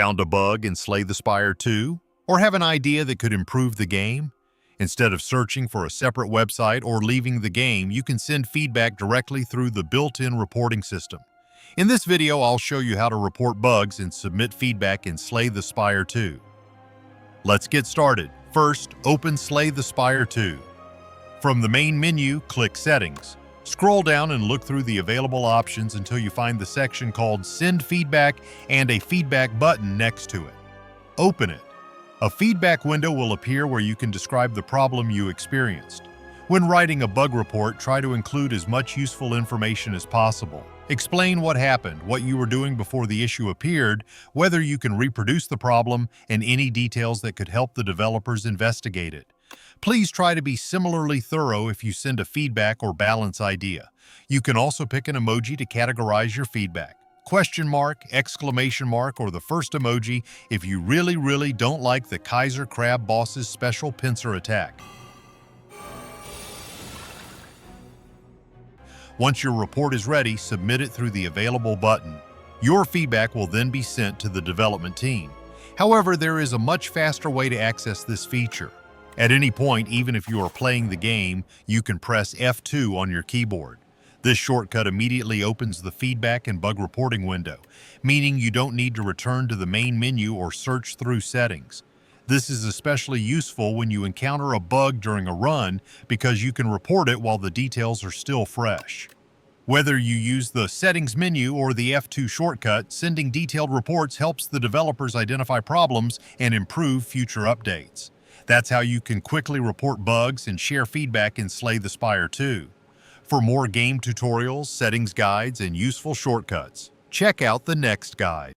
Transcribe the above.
Found a bug in Slay the Spire 2? Or have an idea that could improve the game? Instead of searching for a separate website or leaving the game, you can send feedback directly through the built-in reporting system. In this video, I'll show you how to report bugs and submit feedback in Slay the Spire 2. Let's get started. First, open Slay the Spire 2. From the main menu, click Settings. Scroll down and look through the available options until you find the section called Send Feedback and a feedback button next to it. Open it. A feedback window will appear where you can describe the problem you experienced. When writing a bug report, try to include as much useful information as possible. Explain what happened, what you were doing before the issue appeared, whether you can reproduce the problem, and any details that could help the developers investigate it. Please try to be similarly thorough if you send a feedback or balance idea. You can also pick an emoji to categorize your feedback. Question mark, exclamation mark, or the first emoji if you really don't like the Kaiser Crab boss's special pincer attack. Once your report is ready, submit it through the available button. Your feedback will then be sent to the development team. However, there is a much faster way to access this feature. At any point, even if you are playing the game, you can press F2 on your keyboard. This shortcut immediately opens the feedback and bug reporting window, meaning you don't need to return to the main menu or search through settings. This is especially useful when you encounter a bug during a run because you can report it while the details are still fresh. Whether you use the settings menu or the F2 shortcut, sending detailed reports helps the developers identify problems and improve future updates. That's how you can quickly report bugs and share feedback in Slay the Spire 2. For more game tutorials, settings guides, and useful shortcuts, check out the next guide.